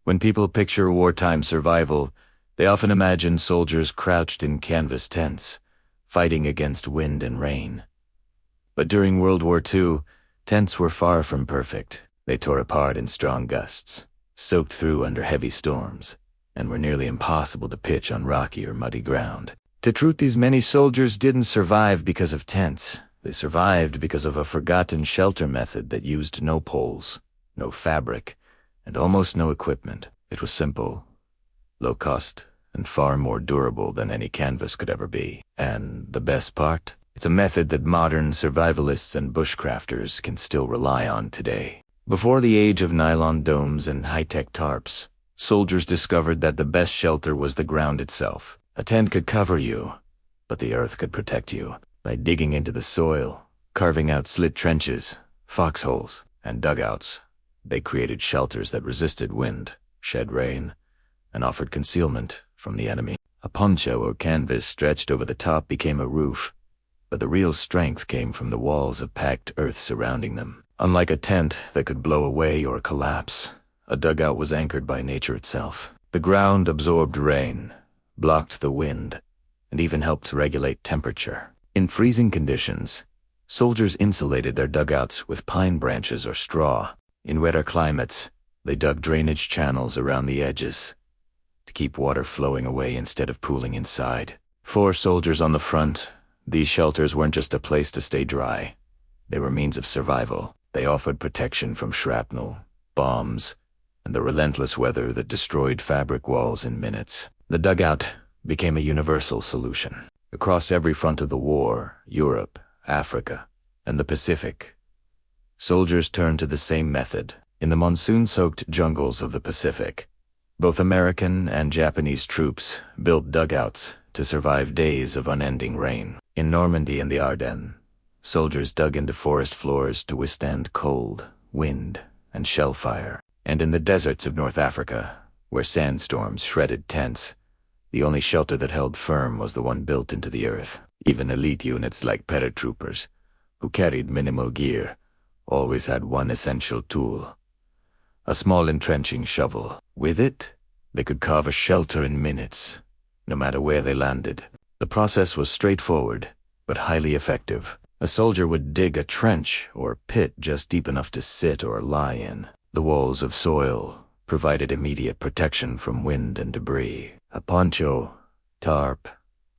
When people picture wartime survival, they often imagine soldiers crouched in canvas tents, fighting against wind and rain. But during World War II, tents were far from perfect. They tore apart in strong gusts, soaked through under heavy storms, and were nearly impossible to pitch on rocky or muddy ground. To truth, these many soldiers didn't survive because of tents. They survived because of a forgotten shelter method that used no poles, no fabric, and almost no equipment. It was simple, low cost, and far more durable than any canvas could ever be. And the best part? It's a method that modern survivalists and bushcrafters can still rely on today. Before the age of nylon domes and high-tech tarps, soldiers discovered that the best shelter was the ground itself. A tent could cover you, but the earth could protect you. By digging into the soil, carving out slit trenches, foxholes, and dugouts, they created shelters that resisted wind, shed rain, and offered concealment from the enemy. A poncho or canvas stretched over the top became a roof, but the real strength came from the walls of packed earth surrounding them. Unlike a tent that could blow away or collapse, a dugout was anchored by nature itself. The ground absorbed rain, blocked the wind, and even helped regulate temperature. In freezing conditions, soldiers insulated their dugouts with pine branches or straw. In wetter climates, they dug drainage channels around the edges to keep water flowing away instead of pooling inside. For soldiers on the front, these shelters weren't just a place to stay dry. They were means of survival. They offered protection from shrapnel, bombs, and the relentless weather that destroyed fabric walls in minutes. The dugout became a universal solution. Across every front of the war, Europe, Africa, and the Pacific, soldiers turned to the same method. In the monsoon-soaked jungles of the Pacific, both American and Japanese troops built dugouts to survive days of unending rain. In Normandy and the Ardennes, soldiers dug into forest floors to withstand cold, wind, and shell fire. And in the deserts of North Africa, where sandstorms shredded tents, the only shelter that held firm was the one built into the earth. Even elite units like paratroopers, who carried minimal gear, always had one essential tool: a small entrenching shovel. With it, they could carve a shelter in minutes, no matter where they landed. The process was straightforward, but highly effective. A soldier would dig a trench or pit just deep enough to sit or lie in. The walls of soil provided immediate protection from wind and debris. A poncho, tarp,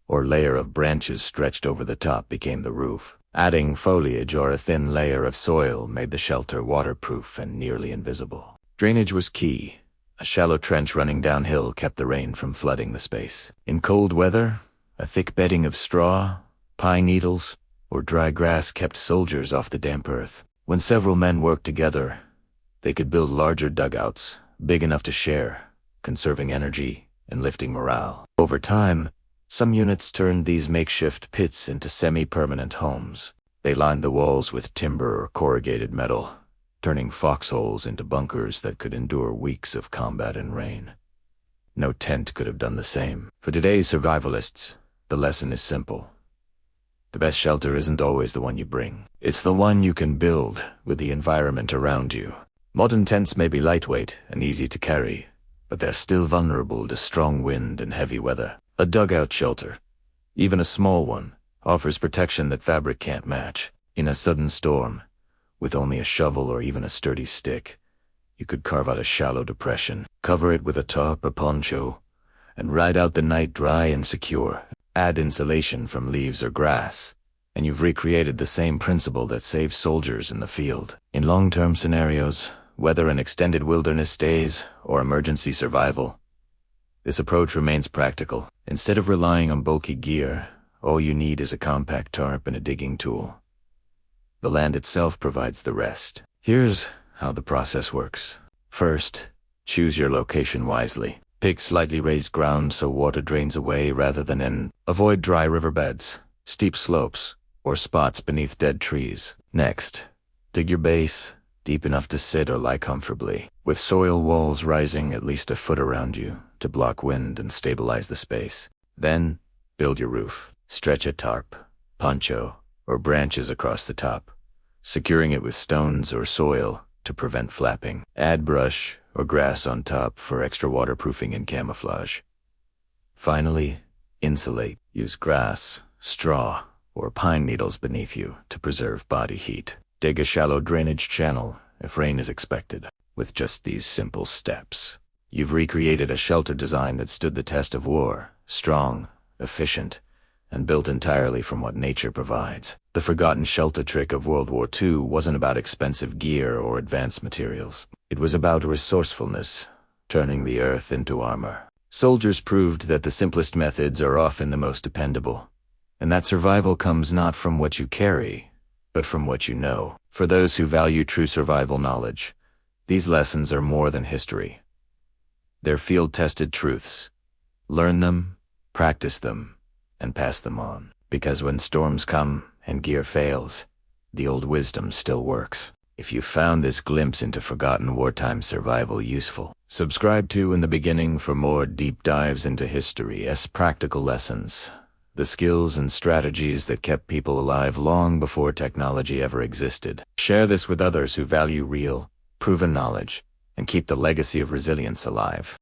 or layer of branches stretched over the top became the roof. Adding foliage or a thin layer of soil made the shelter waterproof and nearly invisible. Drainage was key. A shallow trench running downhill kept the rain from flooding the space. In cold weather, a thick bedding of straw, pine needles, or dry grass kept soldiers off the damp earth. When several men worked together, they could build larger dugouts, big enough to share, conserving energy and lifting morale. Over time, some units turned these makeshift pits into semi-permanent homes. They lined the walls with timber or corrugated metal, turning foxholes into bunkers that could endure weeks of combat and rain. No tent could have done the same. For today's survivalists, the lesson is simple. The best shelter isn't always the one you bring. It's the one you can build with the environment around you. Modern tents may be lightweight and easy to carry, but they're still vulnerable to strong wind and heavy weather. A dugout shelter, even a small one, offers protection that fabric can't match. In a sudden storm, with only a shovel or even a sturdy stick, you could carve out a shallow depression, cover it with a tarp or poncho, and ride out the night dry and secure. Add insulation from leaves or grass, and you've recreated the same principle that saves soldiers in the field. In long-term scenarios, whether in extended wilderness stays or emergency survival, this approach remains practical. Instead of relying on bulky gear, all you need is a compact tarp and a digging tool. The land itself provides the rest. Here's how the process works. First, choose your location wisely. Pick slightly raised ground so water drains away rather than in. Avoid dry riverbeds, steep slopes, or spots beneath dead trees. Next, dig your base deep enough to sit or lie comfortably, with soil walls rising at least a foot around you to block wind and stabilize the space. Then, build your roof. Stretch a tarp, poncho, or branches across the top, securing it with stones or soil to prevent flapping. Add brush or grass on top for extra waterproofing and camouflage. Finally, insulate. Use grass, straw, or pine needles beneath you to preserve body heat. Dig a shallow drainage channel if rain is expected. With just these simple steps, you've recreated a shelter design that stood the test of war, strong, efficient, and built entirely from what nature provides. The forgotten shelter trick of World War II wasn't about expensive gear or advanced materials. It was about resourcefulness, turning the earth into armor. Soldiers proved that the simplest methods are often the most dependable, and that survival comes not from what you carry, but from what you know. For those who value true survival knowledge, these lessons are more than history. They're field-tested truths. Learn them, practice them, and pass them on. Because when storms come and gear fails, the old wisdom still works. If you found this glimpse into forgotten wartime survival useful, subscribe to In the Beginning for more deep dives into history's practical lessons, the skills and strategies that kept people alive long before technology ever existed. Share this with others who value real, proven knowledge, and keep the legacy of resilience alive.